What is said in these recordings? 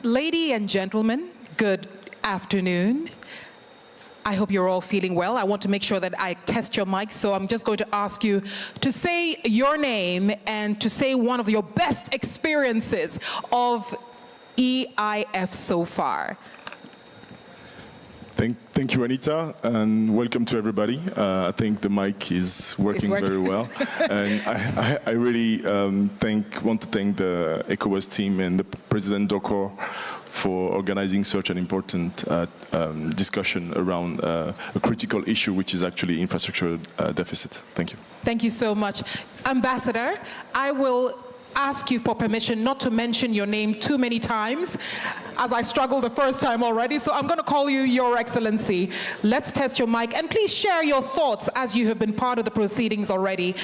ladies and gentlemen, good afternoon. I hope you're all feeling well. I want to make sure that I test your mics, so I'm just going to ask you to say your name and to say one of your best experiences of EIF so far. Thank you, Anita, and welcome to everybody. I think the mic is working very well. And I really want to thank the ECOWAS team and the President Doko for organizing such an important discussion around a critical issue, which is actually infrastructure deficit. Thank you. Thank you so much. Ambassador, I will ask you for permission not to mention your name too many times, as I struggled the first time already, so I'm going to call you Your Excellency. Let's test your mic, and please share your thoughts as you have been part of the proceedings already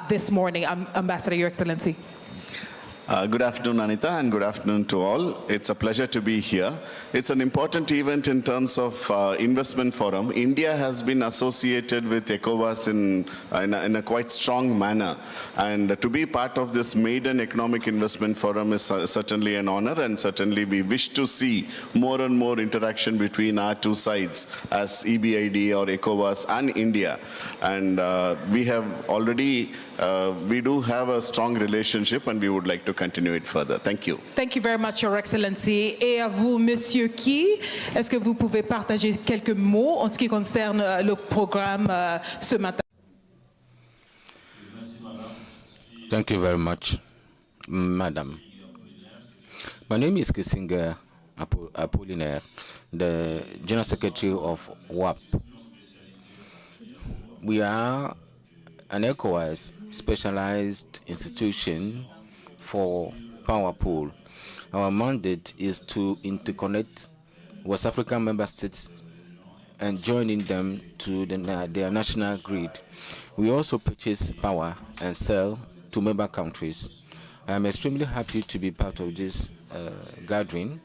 this morning. Ambassador, Your Excellency. Good afternoon, Anita, and good afternoon to all. It's a pleasure to be here. It's an important event in terms of investment forum. India has been associated with ECOWAS in a quite strong manner. And to be part of this maiden economic investment forum is certainly an honor, and certainly we wish to see more and more interaction between our two sides as EBID or ECOWAS and India. And we have already we do have a strong relationship, and we would like to continue it further. Thank you. Thank you very much, Your Excellency. Et à vous, Monsieur Ki, est-ce que vous pouvez partager quelques mots en ce qui concerne le programme ce matin? Thank you very much, Madam. My name is Siengui Apollinaire, the General Secretary of WAP. We are an ECOWAS specialized institution for power pool. Our mandate is to interconnect West African member states and joining them to their national grid. We also purchase power and sell to member countries. I am extremely happy to be part of this gathering,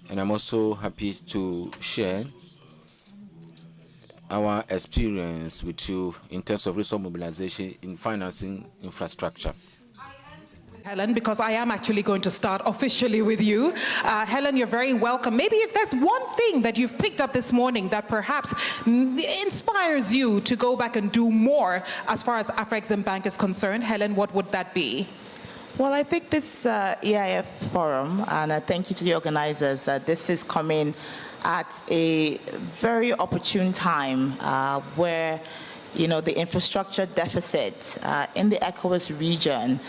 and I'm also happy to share our experience with you in terms of resource mobilization in financing infrastructure. Helen, because I am actually going to start officially with you. Helen, you're very welcome. Maybe if there's one thing that you've picked up this morning that perhaps inspires you to go back and do more as far as Afreximbank is concerned, Helen, what would that be? Well, I think this EIF forum, and thank you to the organizers, this is coming at a very opportune time where, you know, the infrastructure deficit in the ECOWAS region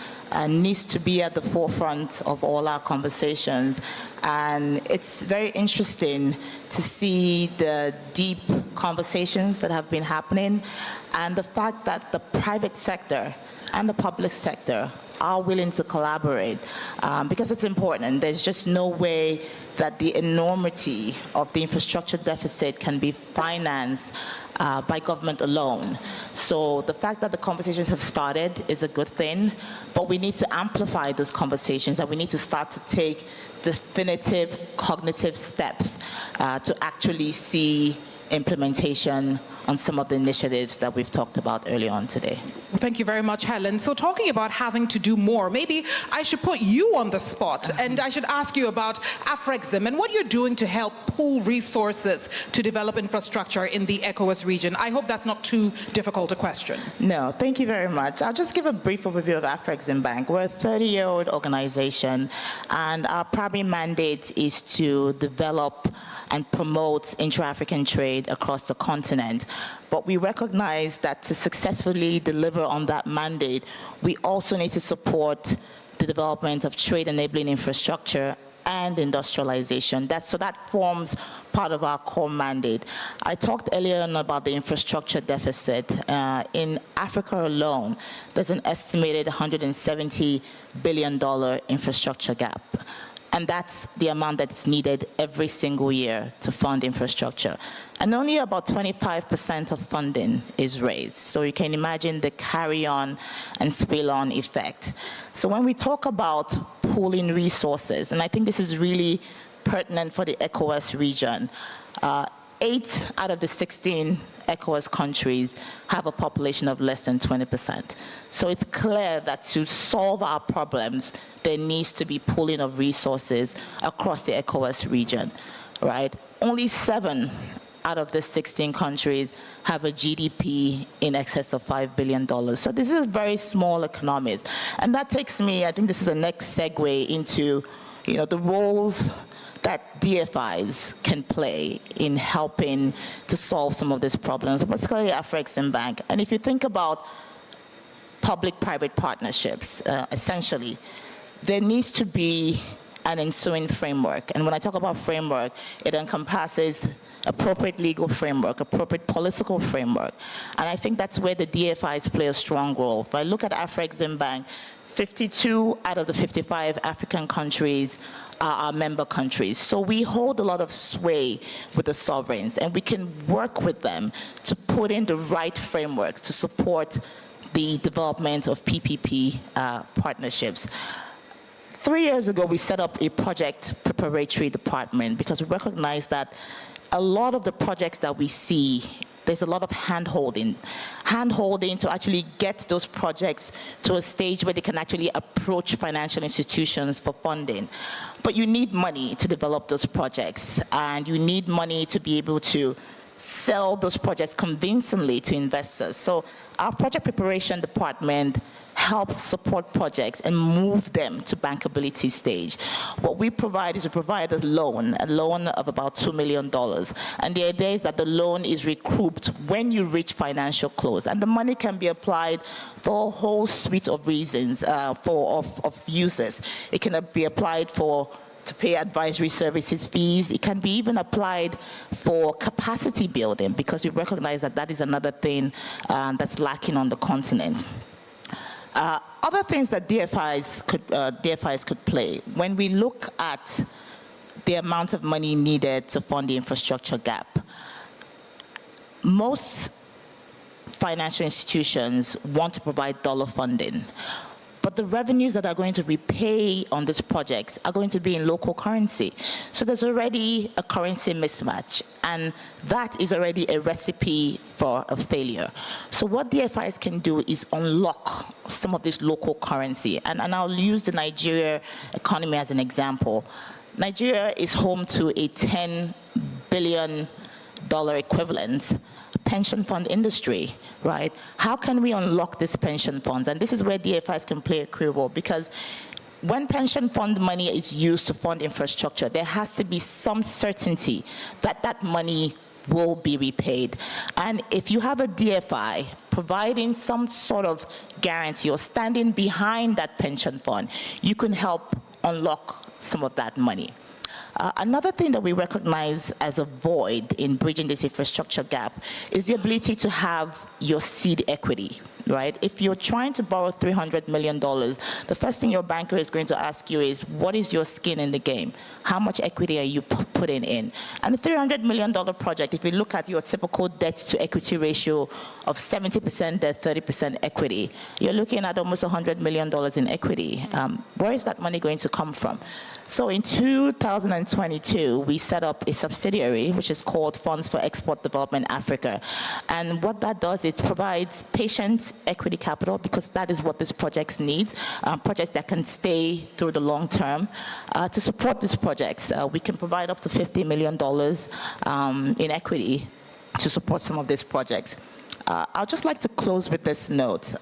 needs to be at the forefront of all our conversations. And it's very interesting to see the deep conversations that have been happening, and the fact that the private sector and the public sector are willing to collaborate, because it's important. There's just no way that the enormity of the infrastructure deficit can be financed by government alone. So the fact that the conversations have started is a good thing, but we need to amplify those conversations, and we need to start to take definitive cognitive steps to actually see implementation on some of the initiatives that we've talked about earlier on today. Thank you very much, Helen. So talking about having to do more, maybe I should put you on the spot, and I should ask you about Afrexim and what you're doing to help pool resources to develop infrastructure in the ECOWAS region. I hope that's not too difficult a question. No, thank you very much. I'll just give a brief overview of Afreximbank. We're a 30-year-old organization, and our primary mandate is to develop and promote intra-African trade across the continent. But we recognize that to successfully deliver on that mandate, we also need to support the development of trade-enabling infrastructure and industrialization. So that forms part of our core mandate. I talked earlier on about the infrastructure deficit. In Africa alone, there's an estimated $170 billion infrastructure gap. And that's the amount that's needed every single year to fund infrastructure. And only about 25% of funding is raised. So you can imagine the carry-on and spill-on effect. So when we talk about pooling resources, and I think this is really pertinent for the ECOWAS region, 8 out of the 16 ECOWAS countries have a population of less than 20%. So it's clear that to solve our problems, there needs to be pooling of resources across the ECOWAS region, right? Only 7 out of the 16 countries have a GDP in excess of $5 billion. So this is very small economies. And that takes me, I think this is the next segue into, the roles that DFIs can play in helping to solve some of these problems, particularly Afreximbank. And if you think about public-private partnerships, essentially, there needs to be an ensuing framework. And when I talk about framework, it encompasses appropriate legal framework, appropriate political framework. And I think that's where the DFIs play a strong role. If I look at Afreximbank, 52 out of the 55 African countries are our member countries. So we hold a lot of sway with the sovereigns, and we can work with them to put in the right framework to support the development of PPP partnerships. 3 years ago, we set up a project preparatory department because we recognize that a lot of the projects that we see, there's a lot of hand-holding to actually get those projects to a stage where they can actually approach financial institutions for funding. But you need money to develop those projects, and you need money to be able to sell those projects convincingly to investors. So our project preparation department helps support projects and move them to bankability stage. What we provide is we provide a loan of about $2 million. And the idea is that the loan is recouped when you reach financial close. And the money can be applied for a whole suite of reasons, of uses. It can be applied to pay advisory services fees. It can be even applied for capacity building, because we recognize that that is another thing that's lacking on the continent. Other things that DFIs could play, when we look at the amount of money needed to fund the infrastructure gap, most financial institutions want to provide dollar funding, but the revenues that are going to repay on these projects are going to be in local currency. So there's already a currency mismatch, and that is already a recipe for a failure. So what DFIs can do is unlock some of this local currency. And I'll use the Nigeria economy as an example. Nigeria is home to a $10 billion equivalent pension fund industry, right? How can we unlock these pension funds? And this is where DFIs can play a key role, because when pension fund money is used to fund infrastructure, there has to be some certainty that that money will be repaid. And if you have a DFI providing some sort of guarantee or standing behind that pension fund, you can help unlock some of that money. Another thing that we recognize as a void in bridging this infrastructure gap is the ability to have your seed equity, right? If you're trying to borrow $300 million, the first thing your banker is going to ask you is, what is your skin in the game? How much equity are you putting in? And the $300 million project, if you look at your typical debt to equity ratio of 70% debt, 30% equity, you're looking at almost $100 million in equity. Where is that money going to come from? So in 2022, we set up a subsidiary, which is called Funds for Export Development Africa. And what that does, it provides patient equity capital, because that is what these projects need, projects that can stay through the long term. To support these projects, we can provide up to $50 million in equity to support some of these projects. I'd just like to close with this note.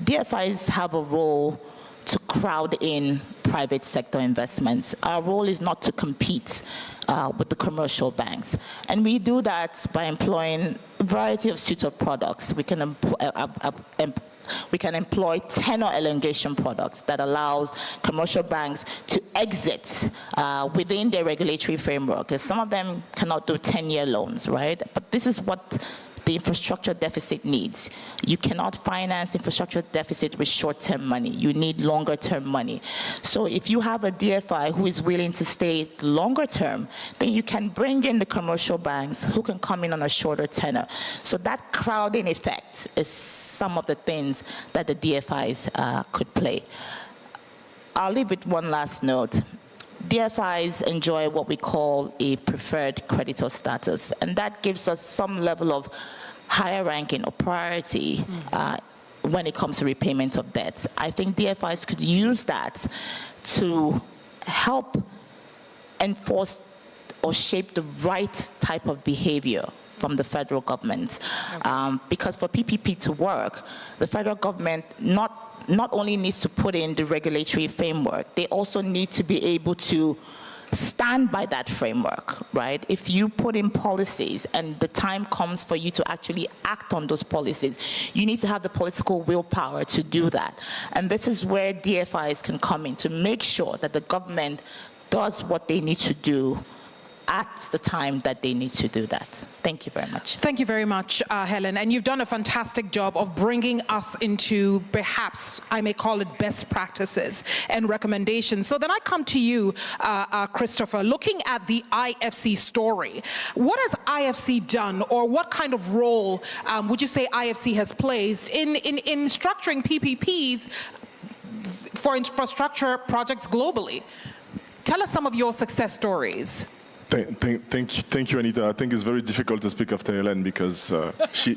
DFIs have a role to crowd in private sector investments. Our role is not to compete with the commercial banks. And we do that by employing a variety of suite of products. We can employ tenor elongation products that allows commercial banks to exit within their regulatory framework. Because some of them cannot do 10-year loans, right? But this is what the infrastructure deficit needs. You cannot finance infrastructure deficit with short-term money. You need longer-term money. So if you have a DFI who is willing to stay longer term, then you can bring in the commercial banks who can come in on a shorter tenor. So that crowding effect is some of the things that the DFIs could play. I'll leave with one last note. DFIs enjoy what we call a preferred creditor status, and that gives us some level of higher ranking or priority when it comes to repayment of debt. I think DFIs could use that to help enforce or shape the right type of behavior from the federal government. Because for PPP to work, the federal government not only needs to put in the regulatory framework, they also need to be able to stand by that framework, right? If you put in policies and the time comes for you to actually act on those policies, you need to have the political willpower to do that. And this is where DFIs can come in to make sure that the government does what they need to do at the time that they need to do that. Thank you very much. Thank you very much, Helen. And you've done a fantastic job of bringing us into, perhaps, I may call it best practices and recommendations. So then I come to you, Christopher, looking at the IFC story. What has IFC done, or what kind of role would you say IFC has played in structuring PPPs for infrastructure projects globally? Tell us some of your success stories. Thank you, Anita. I think it's very difficult to speak after Helen because she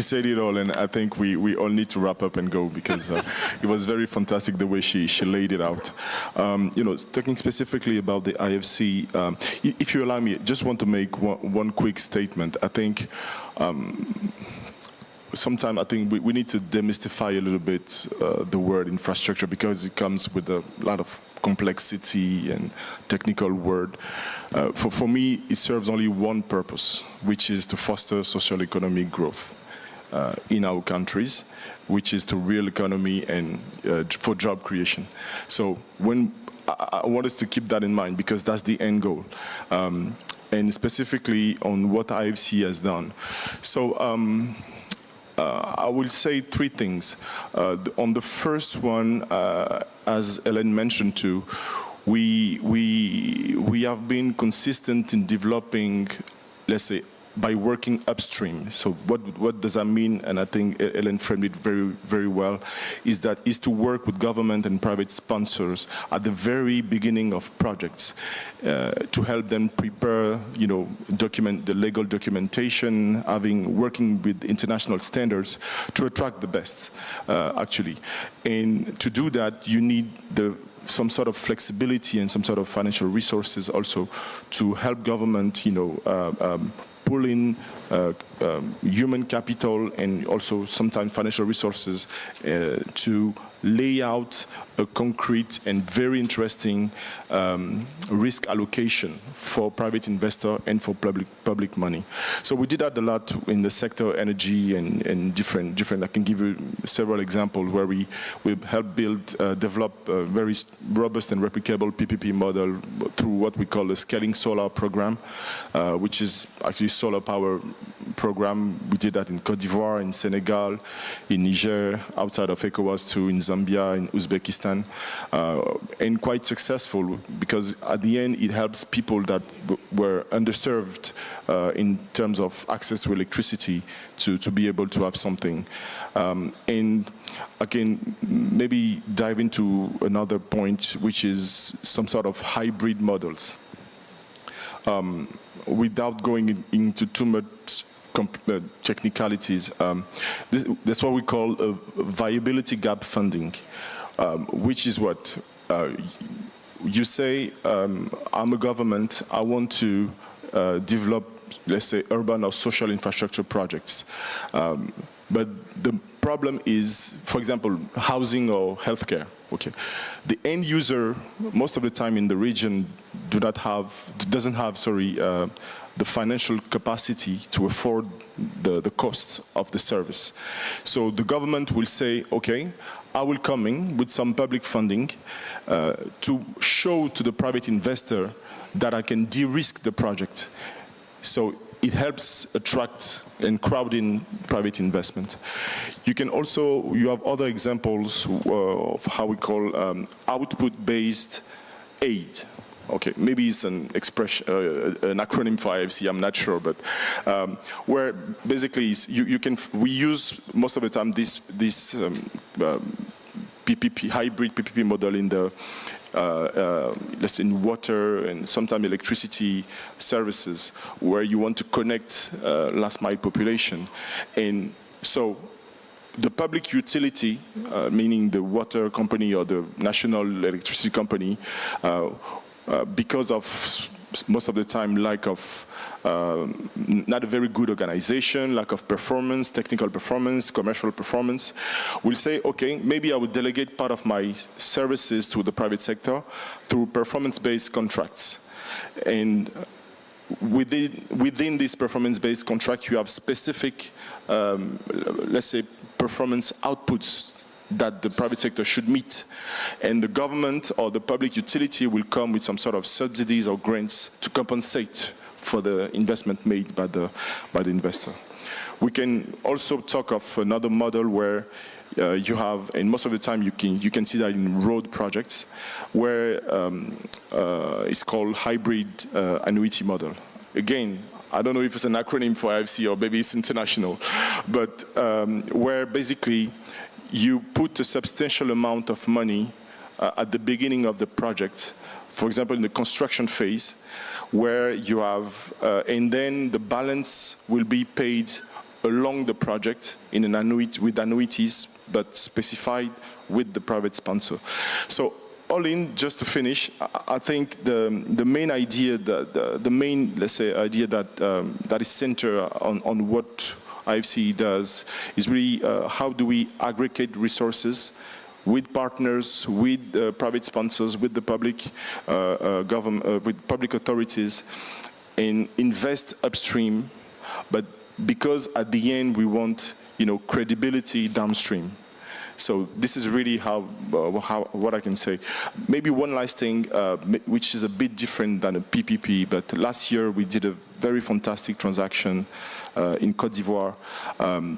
said it all, and I think we all need to wrap up and go because it was very fantastic the way she laid it out. Talking specifically about the IFC, if you allow me, I just want to make one quick statement. I think sometimes we need to demystify a little bit the word infrastructure because it comes with a lot of complexity and technical word. For me, it serves only one purpose, which is to foster social economic growth in our countries, which is the real economy and for job creation. So when I want us to keep that in mind because that's the end goal. And specifically on what IFC has done. So I will say three things. On the first one, as Helen mentioned too, we have been consistent in developing, let's say, by working upstream. So what does that mean? And I think Helen framed it very, very well, is to work with government and private sponsors at the very beginning of projects to help them prepare, the legal documentation, working with international standards to attract the best, actually. And to do that, you need some sort of flexibility and some sort of financial resources also to help government, pull in human capital and also sometimes financial resources to lay out a concrete and very interesting risk allocation for private investor and for public money. So we did that a lot in the sector energy and different. I can give you several examples where we helped develop a very robust and replicable PPP model through what we call the Scaling Solar program, which is actually solar power program. We did that in Cote d'Ivoire, in Senegal, in Niger, outside of ECOWAS too, in Zambia, in Uzbekistan, and quite successful because at the end it helps people that were underserved in terms of access to electricity to be able to have something. And again, maybe dive into another point, which is some sort of hybrid models. Without going into too much technicalities, that's what we call a viability gap funding, which is what you say, I'm a government, I want to develop, let's say, urban or social infrastructure projects. But the problem is, for example, housing or healthcare. Okay, the end user most of the time in the region doesn't have the financial capacity to afford the costs of the service. So the government will say, okay, I will come in with some public funding to show to the private investor that I can de-risk the project. So it helps attract and crowd in private investment. You have other examples of how we call output-based aid. Okay, maybe it's an expression, an acronym for IFC, I'm not sure, but where basically we use most of the time this PPP, hybrid PPP model let's say in water and sometimes electricity services, where you want to connect last mile population. And so the public utility, meaning the water company or the national electricity company, because of most of the time lack of not a very good organization, lack of performance, technical performance, commercial performance, will say, okay, maybe I would delegate part of my services to the private sector through performance-based contracts. And within this performance-based contract, you have specific, let's say, performance outputs that the private sector should meet. And the government or the public utility will come with some sort of subsidies or grants to compensate for the investment made by the investor. We can also talk of another model where you have, and most of the time you can see that in road projects, where it's called hybrid annuity model. Again, I don't know if it's an acronym for IFC or maybe it's international, but where basically you put a substantial amount of money at the beginning of the project, for example, in the construction phase, where you have, and then the balance will be paid along the project in an annuity, with annuities, but specified with the private sponsor. So all in, just to finish, I think the main idea, the main, let's say, idea that is centered on what IFC does is really how do we aggregate resources with partners, with private sponsors, with the public government, with public authorities, and invest upstream, but because at the end we want, credibility downstream. So this is really what I can say. Maybe one last thing, which is a bit different than a PPP, but last year we did a very fantastic transaction in Côte d'Ivoire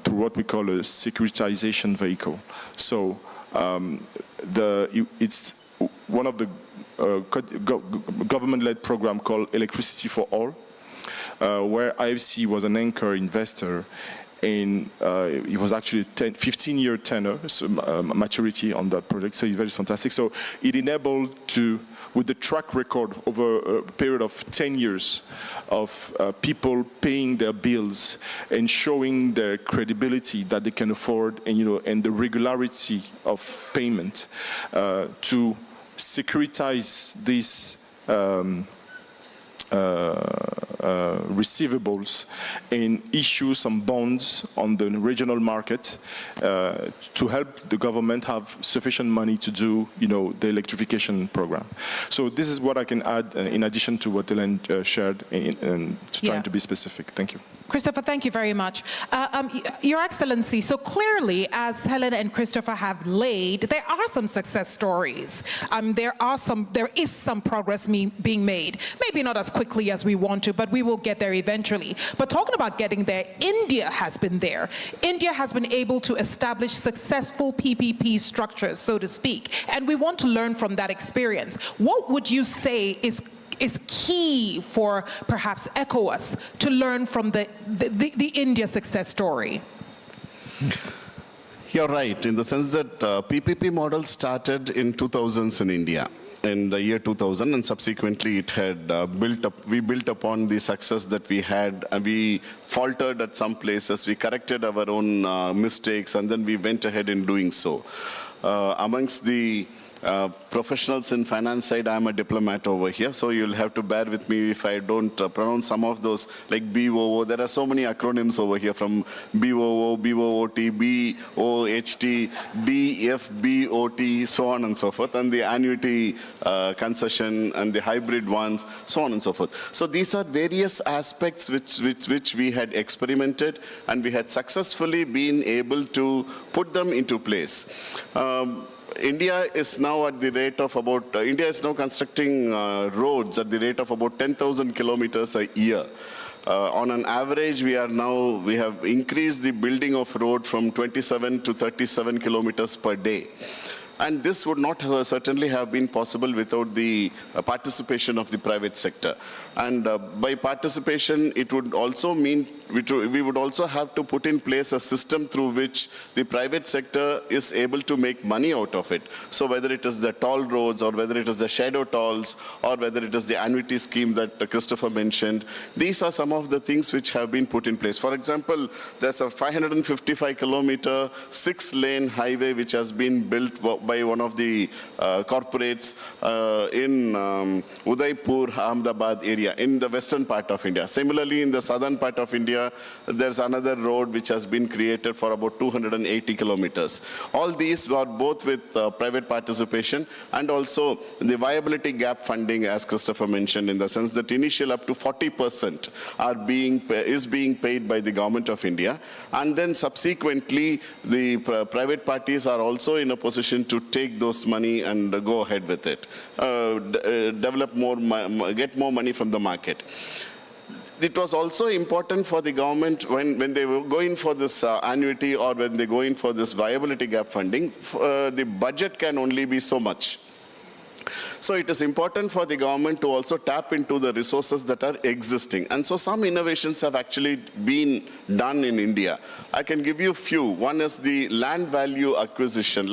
through what we call a securitization vehicle. So it's one of the government-led program called Electricity for All, where IFC was an anchor investor, and it was actually a 15-year tenure, so maturity on that project, so it's very fantastic. So it enabled to, with the track record over a period of 10 years of people paying their bills and showing their credibility that they can afford, and and the regularity of payment, to securitize these receivables and issue some bonds on the regional market to help the government have sufficient money to do, the electrification program. So this is what I can add in addition to what Helen shared, and trying to be specific. Thank you. Christopher, thank you very much. Your Excellency, so clearly, as Helen and Christopher have laid, there are some success stories. There is some progress being made. Maybe not as quickly as we want to, but we will get there eventually. But talking about getting there, India has been there. India has been able to establish successful PPP structures, so to speak, and we want to learn from that experience. What would you say is key for perhaps ECOWAS to learn from the India success story? You're right, in the sense that PPP model started in 2000s in India, in the year 2000, and subsequently it had we built upon the success that we had, and we faltered at some places, we corrected our own mistakes, and then we went ahead in doing so. Amongst the professionals in finance side, I'm a diplomat over here, so you'll have to bear with me if I don't pronounce some of those, like BOO. There are so many acronyms over here, from BOO, BOOT, BOHT, DFBOT, so on and so forth, and the annuity concession and the hybrid ones, so on and so forth. So these are various aspects which we had experimented, and we had successfully been able to put them into place. India is now at the rate of about, India is now constructing roads at the rate of about 10,000 kilometers a year. On an average, we have increased the building of road from 27 to 37 kilometers per day. And this would not certainly have been possible without the participation of the private sector. And by participation, it would also mean we would also have to put in place a system through which the private sector is able to make money out of it. So whether it is the toll roads, or whether it is the shadow tolls, or whether it is the annuity scheme that Christopher mentioned, these are some of the things which have been put in place. For example, there's a 555-kilometer, 6-lane highway which has been built by one of the corporates in Udaipur, Ahmedabad area, in the western part of India. Similarly, in the southern part of India, there's another road which has been created for about 280 kilometers. All these are both with private participation and also the viability gap funding, as Christopher mentioned, in the sense that initial up to 40% is being paid by the government of India, and then subsequently the private parties are also in a position to take those money and go ahead with it, develop more, get more money from the market. It was also important for the government when they were going for this annuity, or when they go in for this viability gap funding, the budget can only be so much. So it is important for the government to also tap into the resources that are existing. And so some innovations have actually been done in India. I can give you a few. One is the land value acquisition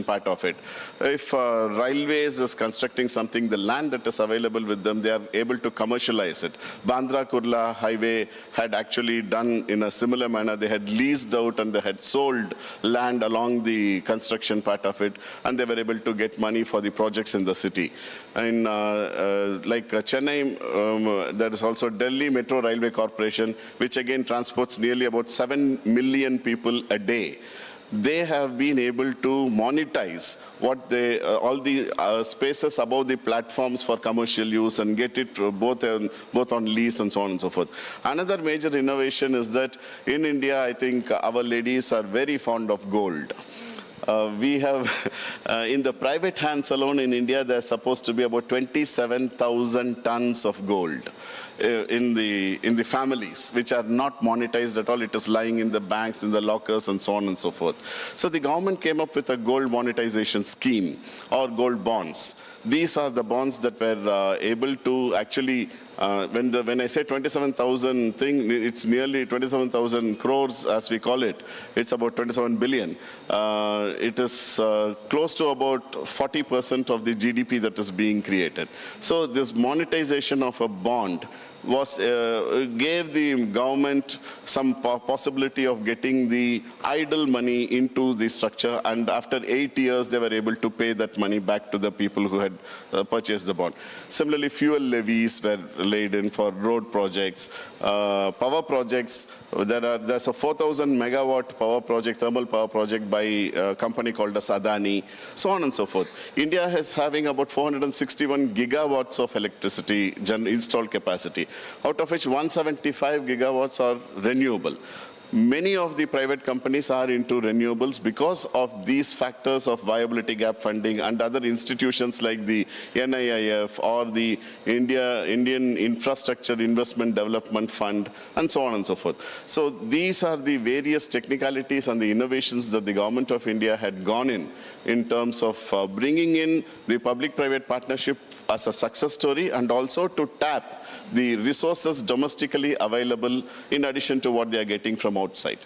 part of it. If Railways is constructing something, the land that is available with them, they are able to commercialize it. Bandra-Kurla Highway had actually done in a similar manner. They had leased out and they had sold land along the construction part of it, and they were able to get money for the projects in the city. In Chennai, there is also Delhi Metro Railway Corporation, which again transports nearly about 7 million people a day. They have been able to monetize what they, all the spaces above the platforms for commercial use, and get it both on lease and so on and so forth. Another major innovation is that in India, I think our ladies are very fond of gold. We have, in the private hands alone in India, there's supposed to be about 27,000 tons of gold in the families, which are not monetized at all. It is lying in the banks, in the lockers, and so on and so forth. So the government came up with a gold monetization scheme, or gold bonds. These are the bonds that were able to actually, when I say 27,000 thing, it's nearly 27,000 crores, as we call it. It's about 27 billion. It is close to about 40% of the GDP that is being created. So this monetization of a bond gave the government some possibility of getting the idle money into the structure, and after 8 years they were able to pay that money back to the people who had purchased the bond. Similarly, fuel levies were laid in for road projects, power projects. There's a 4,000 megawatt power project, thermal power project by a company called as Adani, so on and so forth. India is having about 461 gigawatts of electricity installed capacity, out of which 175 gigawatts are renewable. Many of the private companies are into renewables because of these factors of viability gap funding and other institutions like the NIIF or the Indian Infrastructure Investment Development Fund, and so on and so forth. So these are the various technicalities and the innovations that the government of India had gone in terms of bringing in the public-private partnership as a success story, and also to tap the resources domestically available in addition to what they are getting from outside.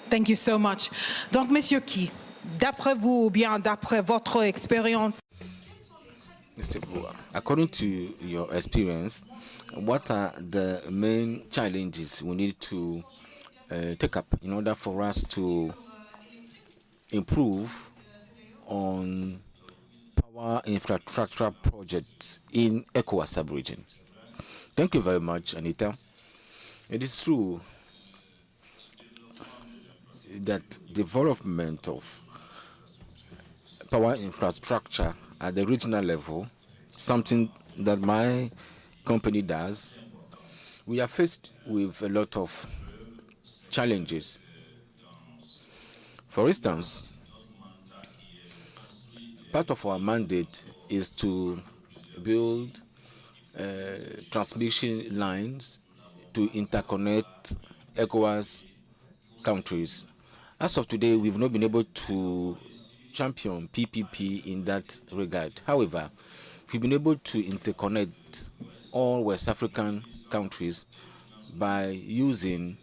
Thank you so much. Donc, Monsieur Ki, d'après vous, ou bien d'après votre expérience, according to your experience, what are the main challenges we need to take up in order for us to improve on power infrastructure projects in ECOWAS sub-region? Thank you very much, Anita. It is true that development of power infrastructure at the regional level, something that my company does, we are faced with a lot of challenges. For instance, part of our mandate is to build transmission lines to interconnect ECOWAS countries. As of today, we've not been able to champion PPP in that regard. However, we've been able to interconnect all West African countries by using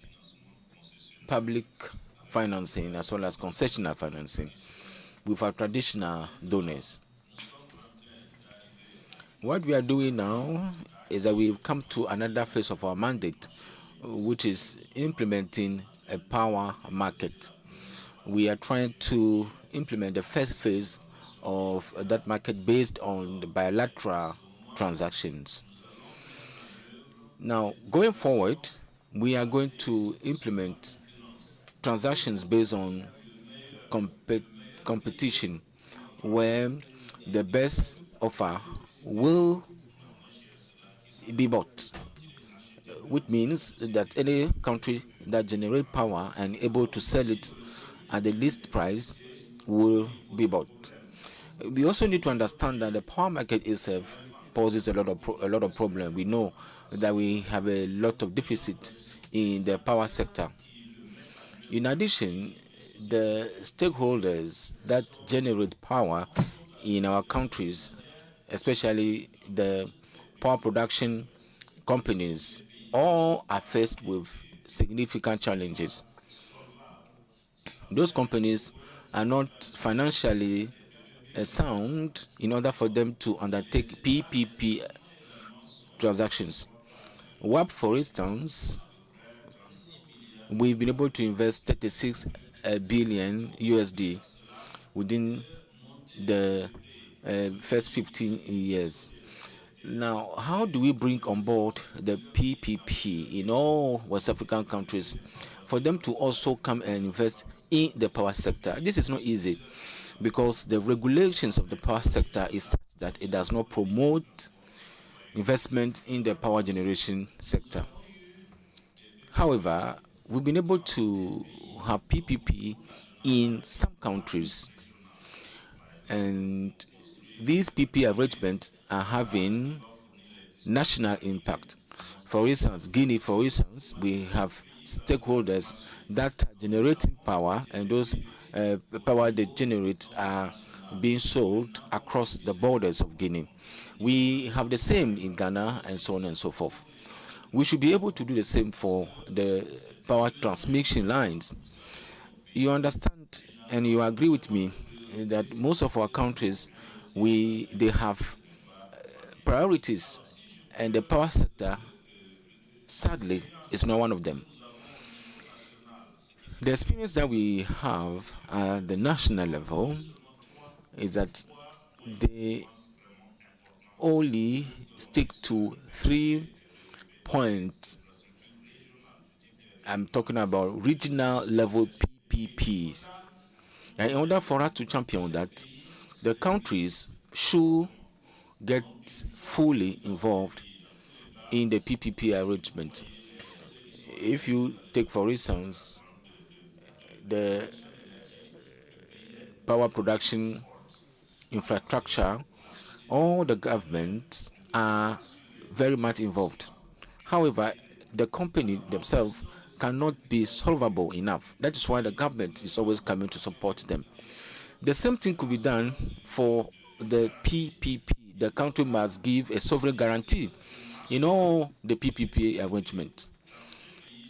public financing as well as concessional financing with our traditional donors. What we are doing now is that we've come to another phase of our mandate, which is implementing a power market. We are trying to implement the first phase of that market based on the bilateral transactions. Now, going forward, we are going to implement transactions based on competition, where the best offer will be bought, which means that any country that generates power and able to sell it at the least price will be bought. We also need to understand that the power market itself poses a lot of problems. We know that we have a lot of deficit in the power sector. In addition, the stakeholders that generate power in our countries, especially the power production companies, all are faced with significant challenges. Those companies are not financially sound in order for them to undertake PPP transactions. WAP, for instance, we've been able to invest 36 billion USD within the first 15 years. Now, how do we bring on board the PPP in all West African countries for them to also come and invest in the power sector? This is not easy because the regulations of the power sector is such that it does not promote investment in the power generation sector. However, we've been able to have PPP in some countries, and these PP arrangements are having national impact. For instance, Guinea, for instance, we have stakeholders that are generating power, and those power they generate are being sold across the borders of Guinea. We have the same in Ghana, and so on and so forth. We should be able to do the same for the power transmission lines. You understand and you agree with me that most of our countries, they have priorities, and the power sector, sadly, is not one of them. The experience that we have at the national level is that they only stick to 3 points. I'm talking about regional level PPPs. And in order for us to champion that, the countries should get fully involved in the PPP arrangement. If you take, for instance, the power production infrastructure, all the governments are very much involved. However, the company themselves cannot be solvable enough. That is why the government is always coming to support them. The same thing could be done for the PPP. The country must give a sovereign guarantee in all the PPP arrangements.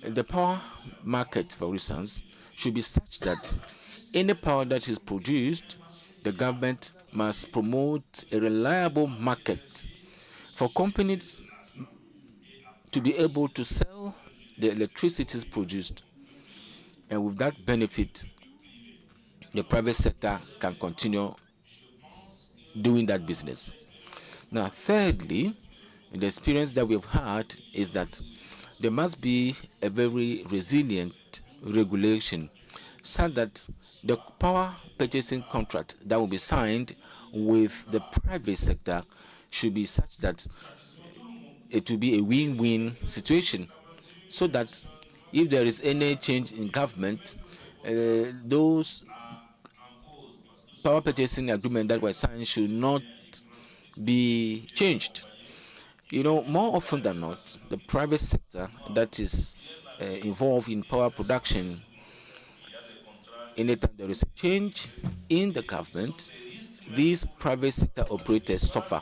The power market, for instance, should be such that any power that is produced, the government must promote a reliable market for companies to be able to sell the electricity produced. And with that benefit, the private sector can continue doing that business. Now, thirdly, the experience that we've had is that there must be a very resilient regulation so that the power purchasing contract that will be signed with the private sector should be such that it will be a win-win situation, so that if there is any change in government, those power purchasing agreement that were signed should not be changed. You know, more often than not, the private sector that is involved in power production, anytime there is a change, in the government, these private sector operators suffer.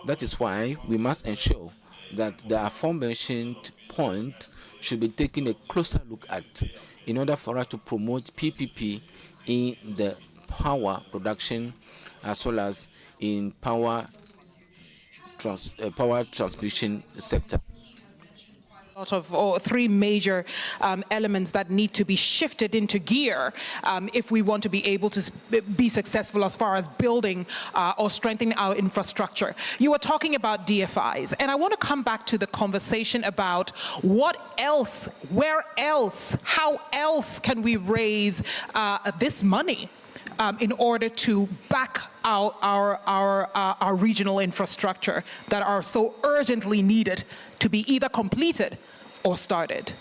That is why we must ensure that the aforementioned point should be taken a closer look at in order for us to promote PPP in the power production as well as in power transmission sector. Out of three major elements that need to be shifted into gear if we want to be able to be successful as far as building or strengthening our infrastructure. You were talking about DFIs, and I want to come back to the conversation about what else, where else, how else can we raise this money in order to back our regional infrastructure that are so urgently needed to be either completed or started.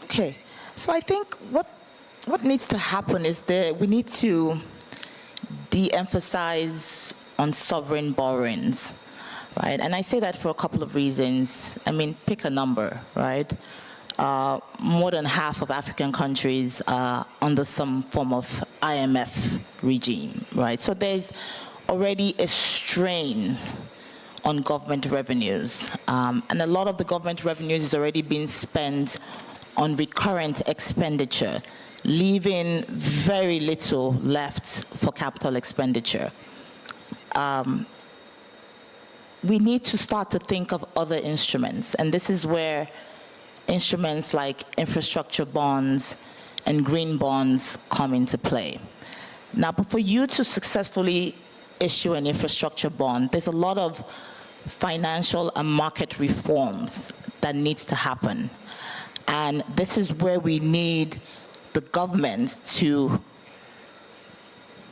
Okay, so I think what needs to happen is that we need to de-emphasize on sovereign borrowings, right? And I say that for a couple of reasons. I mean, pick a number, right? More than half of African countries are under some form of IMF regime, right? So there's already a strain on government revenues. And a lot of the government revenues is already being spent on recurrent expenditure, leaving very little left for capital expenditure. We need to start to think of other instruments, and this is where instruments like infrastructure bonds and green bonds come into play. Now, but for you to successfully issue an infrastructure bond, there's a lot of financial and market reforms that needs to happen. And this is where we need the government to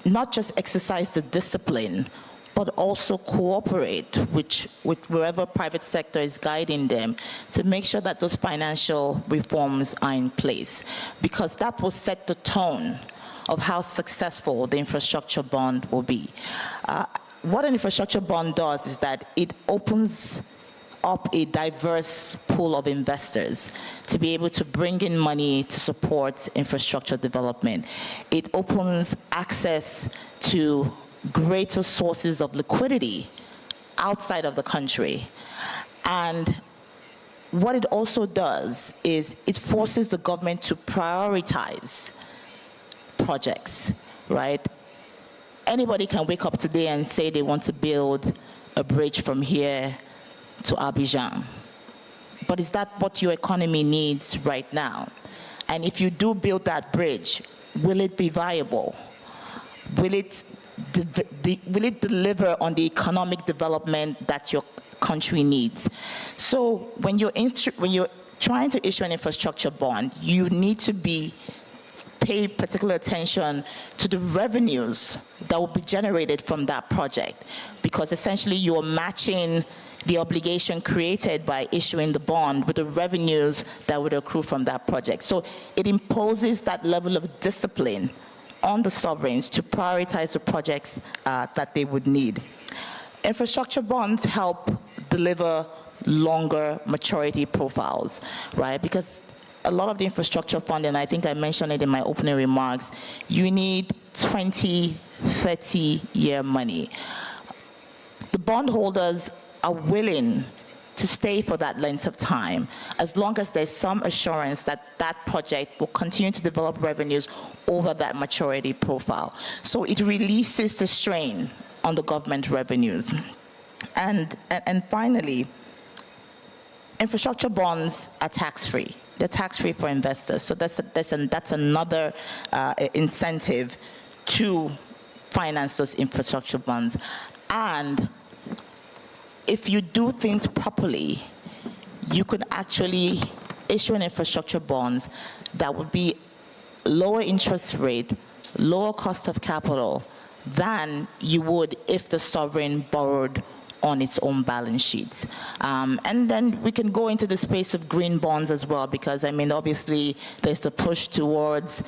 not just exercise the discipline, but also cooperate with wherever private sector is guiding them to make sure that those financial reforms are in place, because that will set the tone of how successful the infrastructure bond will be. What an infrastructure bond does is that it opens up a diverse pool of investors to be able to bring in money to support infrastructure development. It opens access to greater sources of liquidity outside of the country. And what it also does is it forces the government to prioritize projects, right? Anybody can wake up today and say they want to build a bridge from here to Abidjan. But is that what your economy needs right now? And if you do build that bridge, will it be viable? Will it deliver on the economic development that your country needs? So when you're trying to issue an infrastructure bond, you need to pay particular attention to the revenues that will be generated from that project, because essentially you're matching the obligation created by issuing the bond with the revenues that would accrue from that project. So it imposes that level of discipline on the sovereigns to prioritize the projects that they would need. Infrastructure bonds help deliver longer maturity profiles, right? Because a lot of the infrastructure funding, I think I mentioned it in my opening remarks, you need 20, 30-year money. The bondholders are willing to stay for that length of time, as long as there's some assurance that that project will continue to develop revenues over that maturity profile. So it releases the strain on the government revenues. And finally, infrastructure bonds are tax-free. They're tax-free for investors. So that's another incentive to finance those infrastructure bonds. And if you do things properly, you could actually issue an infrastructure bonds that would be lower interest rate, lower cost of capital than you would if the sovereign borrowed on its own balance sheets. And then we can go into the space of green bonds as well, because I mean, obviously there's the push towards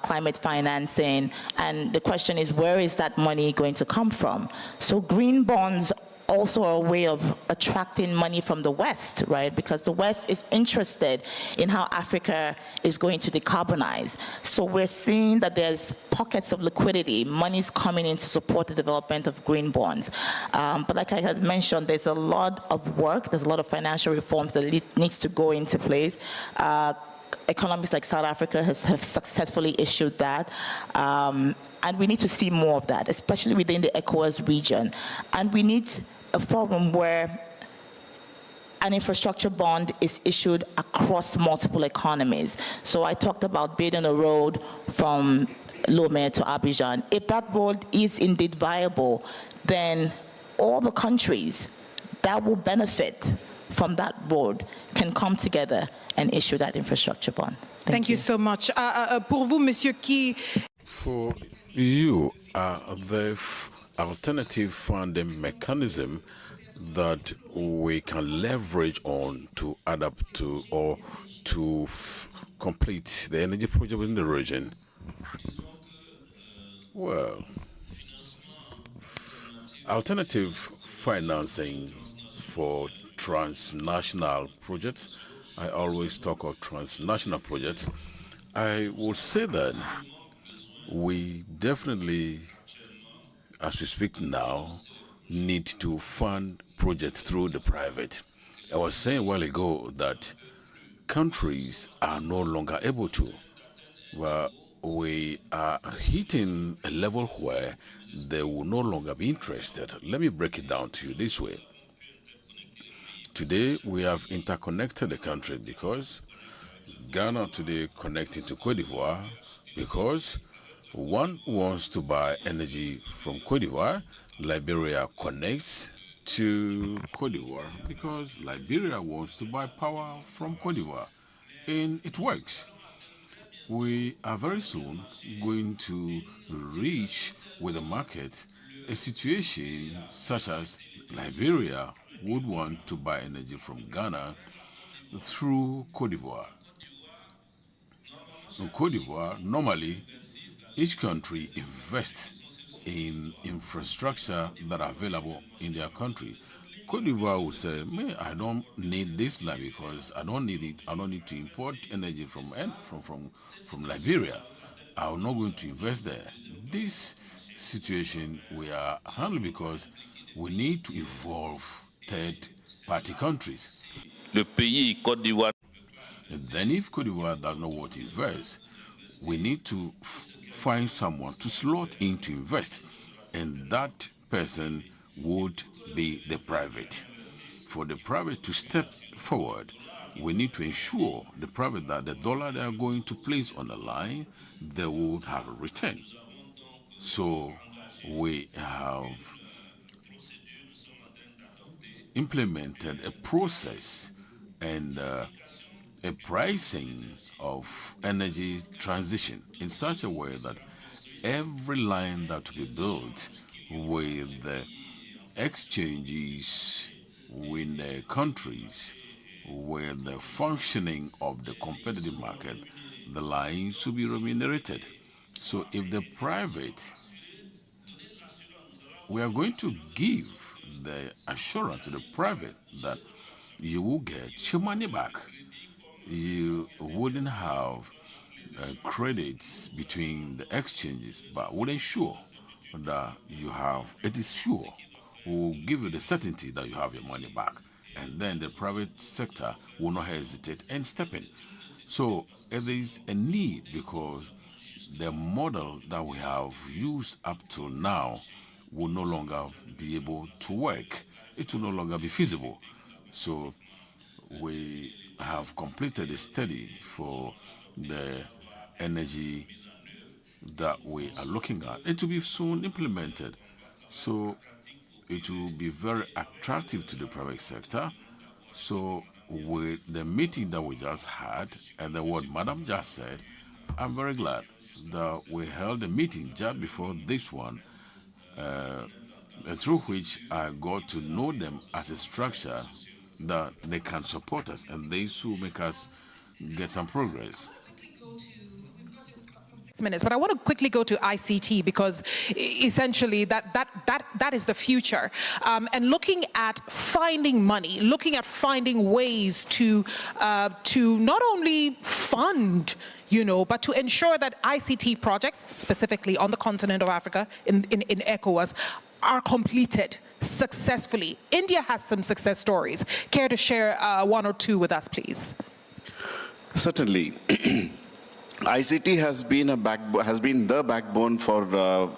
climate financing, and the question is, where is that money going to come from? So green bonds also a way of attracting money from the West, right? Because the West is interested in how Africa is going to decarbonize. So we're seeing that there's pockets of liquidity, money's coming in to support the development of green bonds. But like I had mentioned, there's a lot of work, there's a lot of financial reforms that needs to go into place. Economies like South Africa have successfully issued that. And we need to see more of that, especially within the ECOWAS region. And we need a forum where an infrastructure bond is issued across multiple economies. So I talked about building a road from Lomé to Abidjan. If that road is indeed viable, then all the countries that will benefit from that road can come together and issue that infrastructure bond. Thank you so much. Pour vous, Monsieur Ki. For you, the alternative funding mechanism that we can leverage on to adapt to or to complete the energy project within the region? Well, alternative financing for transnational projects. I always talk of transnational projects. I would say that we definitely, as we speak now, need to fund projects through the private. I was saying a while ago that countries are no longer able to. Well, we are hitting a level where they will no longer be interested. Let me break it down to you this way. Today, we have interconnected the country because Ghana today connecting to Cote d'Ivoire because one wants to buy energy from Cote d'Ivoire. Liberia connects to Cote d'Ivoire because Liberia wants to buy power from Cote d'Ivoire. And it works. We are very soon going to reach with the market a situation such as Liberia would want to buy energy from Ghana through Cote d'Ivoire. In Cote d'Ivoire, normally, each country invests in infrastructure that are available in their country. Cote d'Ivoire will say, I don't need this land because I don't need it. I don't need to import energy from Liberia. I'm not going to invest there. This situation we are handling because we need to involve third-party countries. Le pays Côte d'Ivoire. Then if Cote d'Ivoire does not want to invest, we need to find someone to slot in to invest. And that person would be the private. For the private to step forward, we need to ensure the private that the dollar they are going to place on the line, they would have a return. So we have implemented a process and a pricing of energy transition in such a way that every line that will be built with the exchanges with the countries, with the functioning of the competitive market, the lines should be remunerated. So if the private, we are going to give the assurance to the private that you will get your money back. You wouldn't have credits between the exchanges, but would ensure that you have, it is sure, will give you the certainty that you have your money back. And then the private sector will not hesitate and step in. So it is a need because the model that we have used up till now will no longer be able to work. It will no longer be feasible. So we have completed a study for the energy that we are looking at. It will be soon implemented. So it will be very attractive to the private sector. So with the meeting that we just had and the word Madam just said, I'm very glad that we held a meeting just before this one, through which I got to know them as a structure that they can support us and they should make us get some progress. minutes, but I want to quickly go to ICT because essentially that is the future. And looking at finding money, looking at finding ways to not only fund, but to ensure that ICT projects, specifically on the continent of Africa, in ECOWAS, are completed successfully. India has some success stories. Care to share one or two with us, please? Certainly. ICT has been the backbone for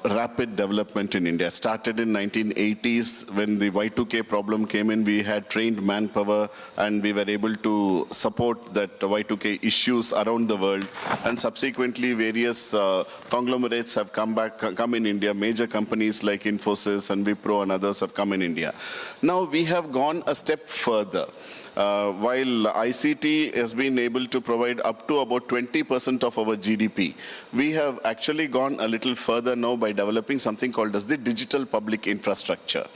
rapid development in India. Started in 1980s when the Y2K problem came in. We had trained manpower and we were able to support that Y2K issues around the world. And subsequently, various conglomerates have come in India. Major companies like Infosys and Wipro and others have come in India. Now we have gone a step further. While ICT has been able to provide up to about 20% of our GDP, we have actually gone a little further now by developing something called as the digital public infrastructure.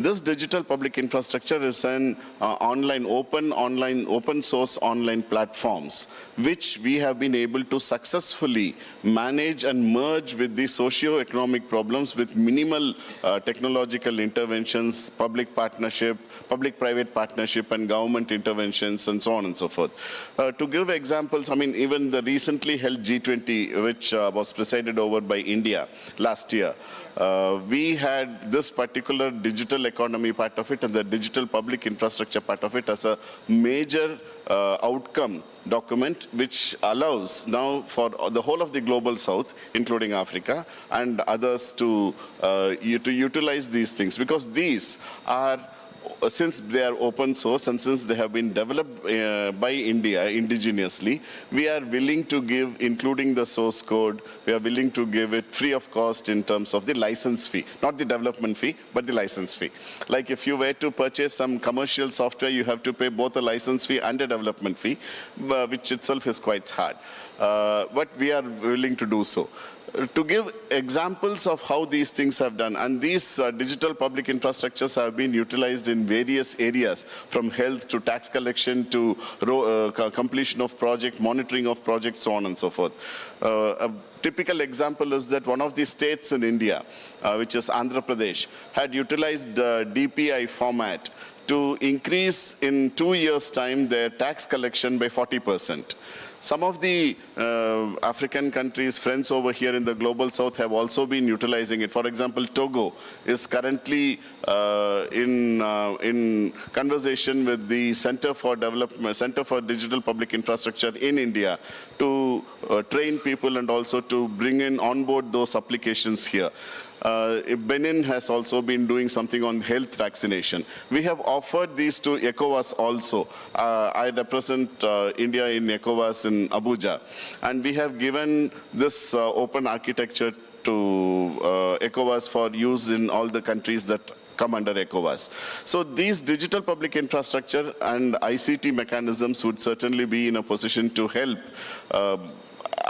This digital public infrastructure is an open source online platforms, which we have been able to successfully manage and merge with the socio-economic problems with minimal technological interventions, public-private partnership, and government interventions, and so on and so forth. To give examples, even the recently held G20, which was presided over by India last year, we had this particular digital economy part of it and the digital public infrastructure part of it as a major outcome document, which allows now for the whole of the global south, including Africa and others, to utilize these things, because these are, since they are open source and since they have been developed by India indigenously, we are willing to give, including the source code, we are willing to give it free of cost in terms of the license fee, not the development fee, but the license fee. Like if you were to purchase some commercial software, you have to pay both a license fee and a development fee, which itself is quite hard. But we are willing to do so. To give examples of how these things have done, and these digital public infrastructures have been utilized in various areas, from health to tax collection to completion of project, monitoring of projects, so on and so forth. A typical example is that one of the states in India, which is Andhra Pradesh, had utilized the DPI format to increase in 2 years' time their tax collection by 40%. Some of the African countries, friends over here in the global south, have also been utilizing it. For example, Togo is currently in conversation with the Center for Digital Public Infrastructure in India to train people and also to bring in onboard those applications here. Benin has also been doing something on health vaccination. We have offered these to ECOWAS also. I represent India in ECOWAS in Abuja, and we have given this open architecture to ECOWAS for use in all the countries that come under ECOWAS. So these digital public infrastructure and ICT mechanisms would certainly be in a position to help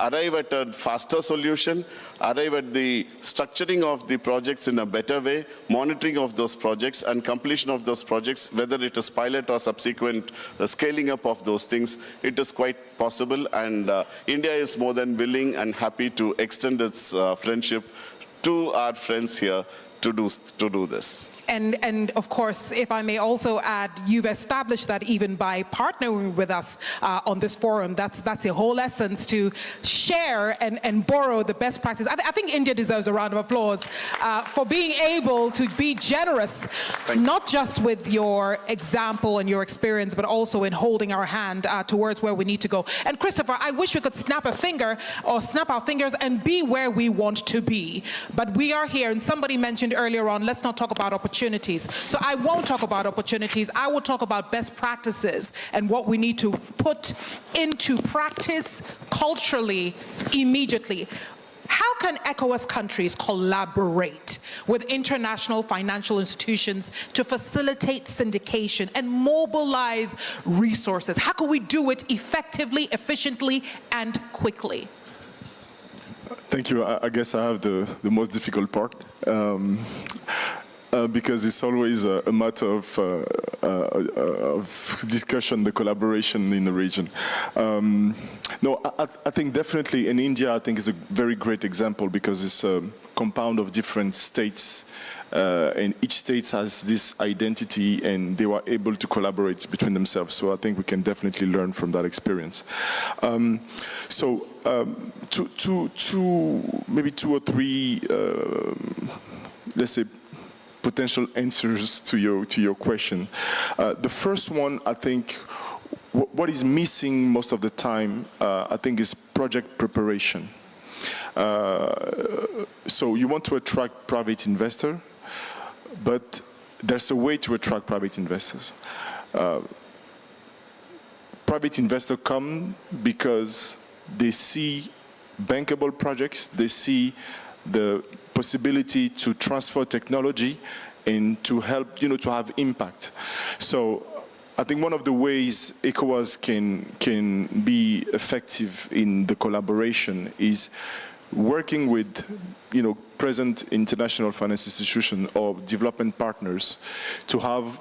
arrive at a faster solution, arrive at the structuring of the projects in a better way, monitoring of those projects, and completion of those projects, whether it is pilot or subsequent scaling up of those things. It is quite possible, and India is more than willing and happy to extend its friendship to our friends here to do this. And of course, if I may also add, you've established that even by partnering with us on this forum, that's the whole essence, to share and borrow the best practice. I think India deserves a round of applause for being able to be generous, not just with your example and your experience, but also in holding our hand towards where we need to go. And Christopher, I wish we could snap a finger or snap our fingers and be where we want to be. But we are here, and somebody mentioned earlier on, let's not talk about opportunities. So I won't talk about opportunities. I will talk about best practices and what we need to put into practice culturally immediately. How can ECOWAS countries collaborate with international financial institutions to facilitate syndication and mobilize resources? How can we do it effectively, efficiently, and quickly? Thank you. I guess I have the most difficult part. because it's always a matter of discussion, the collaboration in the region. No, I think definitely in India, I think is a very great example because it's a compound of different states. And each state has this identity and they were able to collaborate between themselves. So I think we can definitely learn from that experience. Maybe two or three, let's say, potential answers to your question. The first one, I think, what is missing most of the time, I think, is project preparation. So you want to attract private investor, but there's a way to attract private investors. Private investors come because they see bankable projects, they see the possibility to transfer technology and to help, to have impact. So I think one of the ways ECOWAS can be effective in the collaboration is working with, present international finance institutions or development partners to have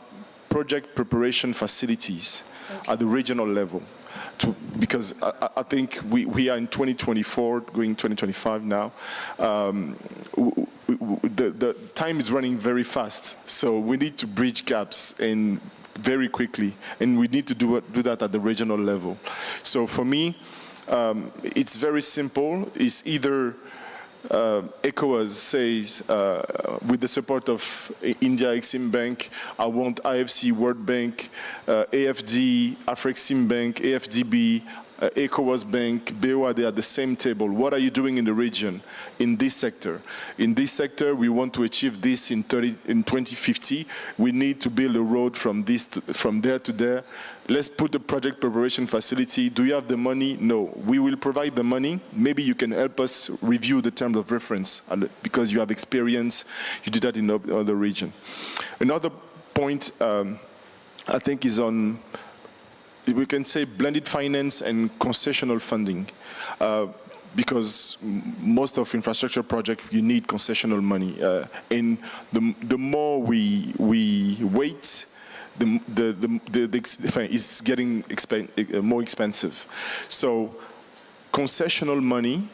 project preparation facilities at the regional level. Because I think we are in 2024, going 2025 now. The time is running very fast, so we need to bridge gaps and very quickly, and we need to do that at the regional level. So for me, it's very simple. It's either ECOWAS says, with the support of India Afreximbank, I want IFC, World Bank, AFD, Afreximbank, AFDB, ECOWAS Bank, BOAD at the same table. What are you doing in the region, in this sector? In this sector, we want to achieve this in 2050. We need to build a road from there to there. Let's put the project preparation facility. Do you have the money? No. We will provide the money. Maybe you can help us review the terms of reference because you have experience. You did that in other region. Another point, I think, is on, we can say, blended finance and concessional funding. Because most of infrastructure projects, you need concessional money. And the more we wait, it's getting more expensive. So concessional money,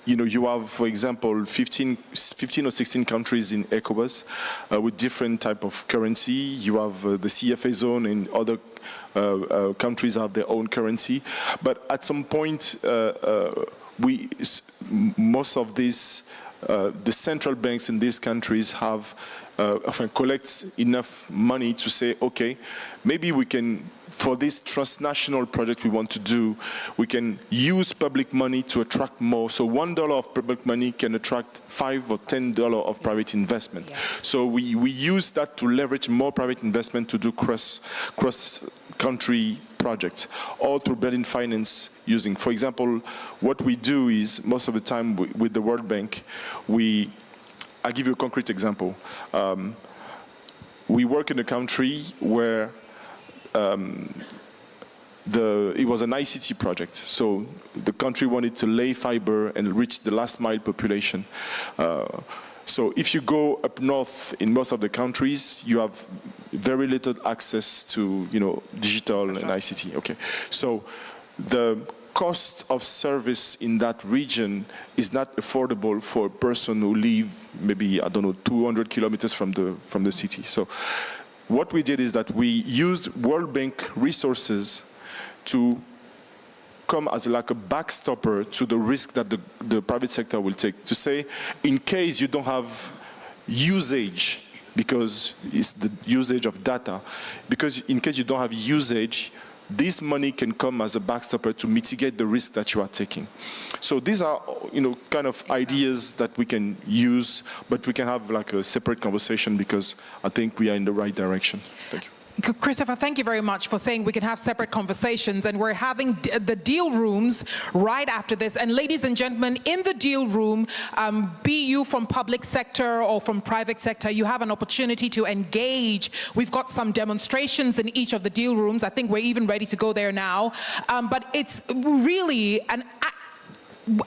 you have, for example, 15 or 16 countries in ECOWAS with different type of currency. You have the CFA zone and other countries have their own currency. But at some point, most of these, the central banks in these countries have collects enough money to say, okay, maybe we can, for this transnational project we want to do, we can use public money to attract more. So $1 of public money can attract $5 or $10 of private investment. Yeah. So we use that to leverage more private investment to do cross-country projects, or through blended finance using. For example, what we do is, most of the time with the World Bank, I'll give you a concrete example. We work in a country where it was an ICT project. So the country wanted to lay fiber and reach the last mile population. So if you go up north in most of the countries, you have very little access to digital and ICT. Okay, so the cost of service in that region is not affordable for a person who live maybe, 200 kilometers from the city. So what we did is that we used World Bank resources to come as like a backstopper to the risk that the private sector will take. To say, in case you don't have usage, because it's the usage of data, because in case you don't have usage, this money can come as a backstopper to mitigate the risk that you are taking. So these are, kind of ideas that we can use, but we can have like a separate conversation because I think we are in the right direction. Thank you. Christopher, thank you very much for saying we can have separate conversations, and we're having the deal rooms right after this. And ladies and gentlemen, in the deal room, be you from public sector or from private sector, you have an opportunity to engage. We've got some demonstrations in each of the deal rooms. I think we're even ready to go there now. But it's really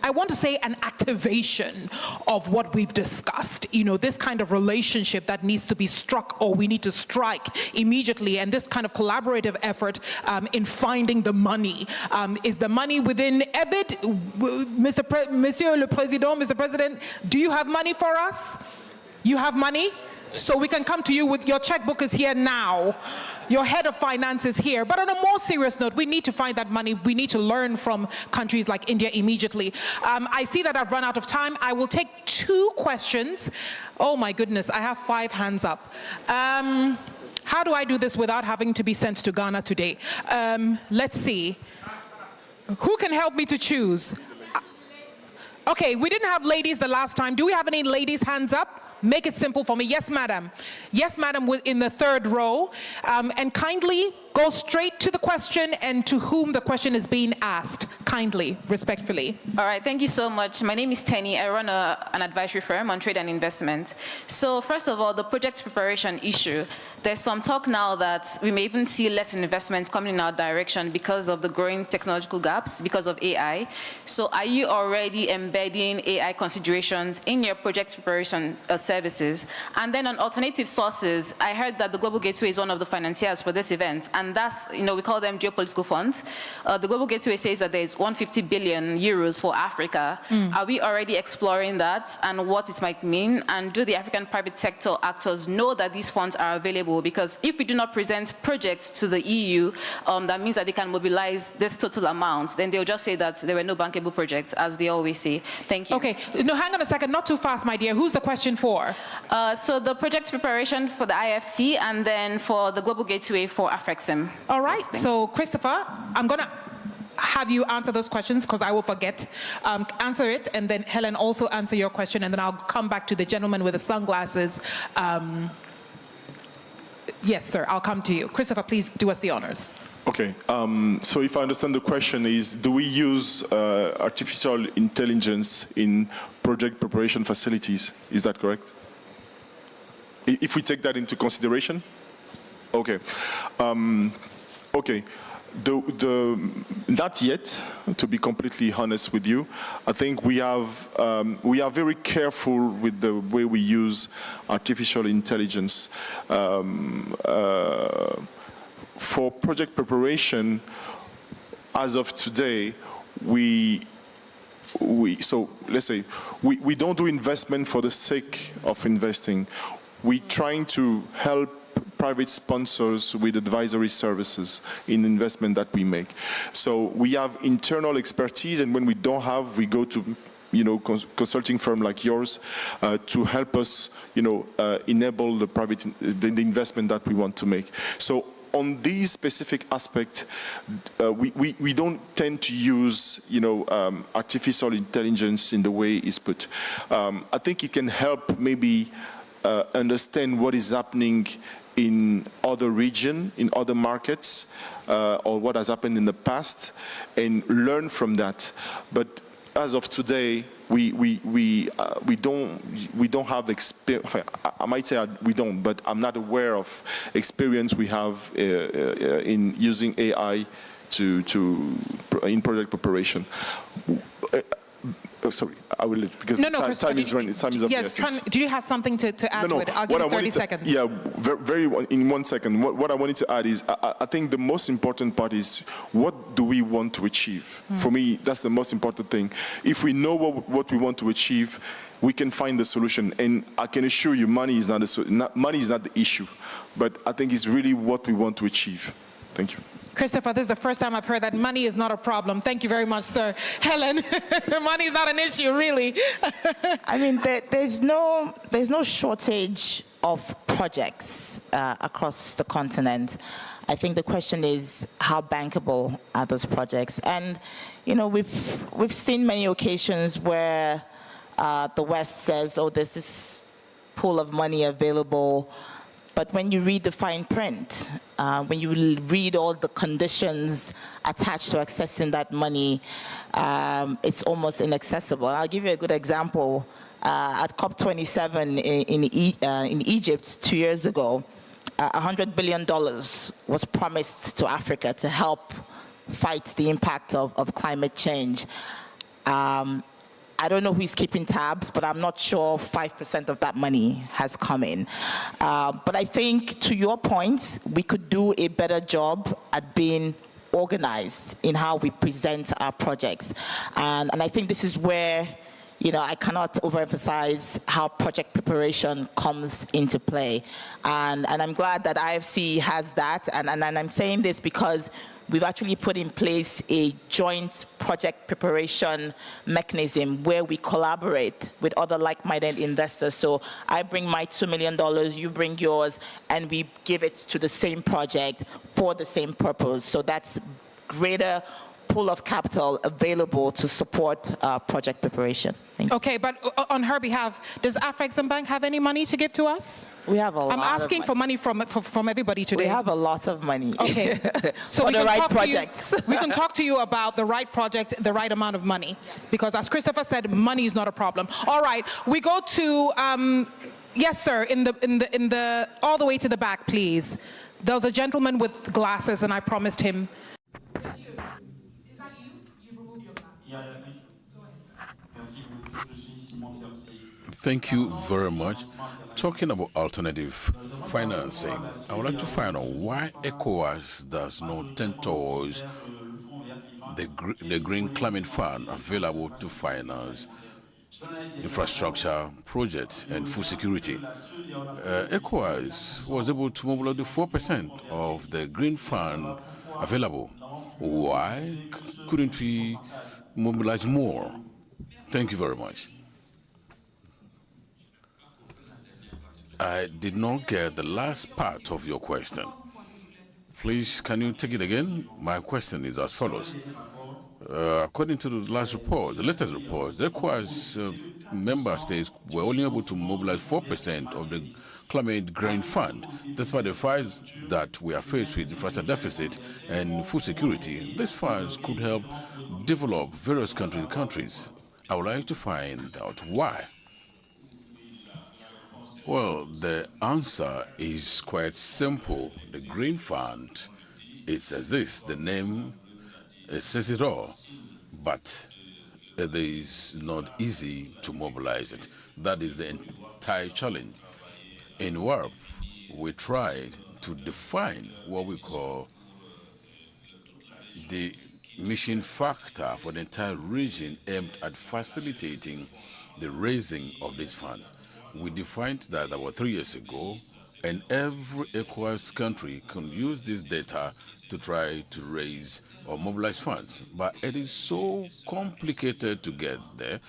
I want to say an activation of what we've discussed. You know, this kind of relationship that needs to be struck, or we need to strike immediately, and this kind of collaborative effort in finding the money. Is the money within EBID? Monsieur le Président, Mr. President, do you have money for us? You have money? So we can come to you with your checkbook is here now. Your head of finance is here. But on a more serious note, we need to find that money. We need to learn from countries like India immediately. I see that I've run out of time. I will take 2 questions. Oh my goodness, I have 5 hands up. How do I do this without having to be sent to Ghana today? Let's see. Who can help me to choose? Okay, we didn't have ladies the last time. Do we have any ladies' hands up? Make it simple for me. Yes, madam. Yes, madam, in the 3rd row. And kindly go straight to the question and to whom the question is being asked. Kindly, respectfully. All right, thank you so much. My name is Tenny. I run an advisory firm on trade and investment. So first of all, the project preparation issue. There's some talk now that we may even see less investments coming in our direction because of the growing technological gaps, because of AI. So are you already embedding AI considerations in your project preparation services? And then on alternative sources, I heard that the Global Gateway is one of the financiers for this event, and that's, you know, we call them geopolitical funds. The Global Gateway says that there's 150 billion euros for Africa. Are we already exploring that and what it might mean? And do the African private sector actors know that these funds are available? Because if we do not present projects to the EU, that means that they can mobilize this total amount. Then they'll just say that there were no bankable projects, as they always say. Thank you. Okay, no, hang on a second, not too fast, my dear. Who's the question for? So the project preparation for the IFC, and then for the Global Gateway for Afrexim. All right, so Christopher, I'm gonna have you answer those questions because I will forget. Answer it, and then Helen also answer your question, and then I'll come back to the gentleman with the sunglasses. Yes, sir, I'll come to you. Christopher, please do us the honors. Okay, so if I understand the question is, do we use artificial intelligence in project preparation facilities? Is that correct? If we take that into consideration? Okay. Okay. Not yet, to be completely honest with you. I think we are very careful with the way we use artificial intelligence. For project preparation, as of today, so let's say, we don't do investment for the sake of investing. We're trying to help private sponsors with advisory services in investment that we make. So we have internal expertise, and when we don't have, we go to, you know, consulting firm like yours to help us, you know, enable the investment that we want to make. So on these specific aspects, we don't tend to use, you know, artificial intelligence in the way it's put. I think it can help maybe understand what is happening in other regions, in other markets, or what has happened in the past, and learn from that. But as of today, we don't have experience. I might say we don't, but I'm not aware of experience we have in using AI in project preparation. Oh, sorry, I will leave because time is running. Time is up. Yes, do you have something to add to it? I'll give you 30 seconds. Yeah, in 1 second. What I wanted to add is, I think the most important part is, what do we want to achieve? For me, that's the most important thing. If we know what we want to achieve, we can find the solution. And I can assure you, money is not the issue. But I think it's really what we want to achieve. Thank you. Christopher, this is the first time I've heard that money is not a problem. Thank you very much, sir. Helen, money is not an issue, really. I mean, there's no shortage of projects across the continent. I think the question is, how bankable are those projects? And, you know, we've seen many occasions where the West says, oh, there's this pool of money available. But when you read the fine print, when you read all the conditions attached to accessing that money, it's almost inaccessible. I'll give you a good example. At COP27 in Egypt 2 years ago, $100 billion was promised to Africa to help fight the impact of climate change. I don't know who's keeping tabs, but I'm not sure 5% of that money has come in. But I think, to your point, we could do a better job at being organized in how we present our projects. And I think this is where, you know, I cannot overemphasize how project preparation comes into play. And I'm glad that IFC has that. And I'm saying this because we've actually put in place a joint project preparation mechanism where we collaborate with other like-minded investors. So I bring my $2 million, you bring yours, and we give it to the same project for the same purpose. So that's greater pool of capital available to support project preparation. Thank you. Okay, but on her behalf, does Afreximbank have any money to give to us? We have a lot. I'm asking for money from everybody today. We have a lot of money. Okay, so for we the can right talk projects. we can talk to you about the right project, the right amount of money, because as Christopher said, money is not a problem. All right, we go to yes, sir, in the all the way to the back, please. There was a gentleman with glasses, and I promised him. Thank you very much. Talking about alternative financing, I would like to find out why ECOWAS does not tend towards the Green Climate Fund available to finance infrastructure projects and food security. ECOWAS was able to mobilize the 4% of the Green Fund available. Why couldn't we mobilize more? Thank you very much. I did not get the last part of your question. Please, can you take it again? My question is as follows. According to the last report, the latest report, the ECOWAS member states were only able to mobilize 4% of the Climate Green Fund. Despite the fact that we are faced with infrastructure deficit and food security, these funds could help develop various countries. I would like to find out why. Well, the answer is quite simple. The Green Fund, it's as this, the name says it all, but it is not easy to mobilize it. That is the entire challenge. In WARP, we try to define what we call the mission factor for the entire region aimed at facilitating the raising of these funds. We defined that about 3 years ago, and every ECOWAS country can use this data to try to raise or mobilize funds. But it is so complicated to get there,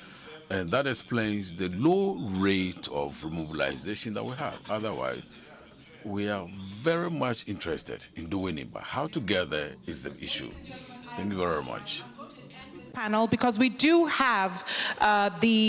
and that explains the low rate of mobilization that we have. Otherwise, we are very much interested in doing it, but how to get there is the issue. Thank you very much. Panel, because we do have the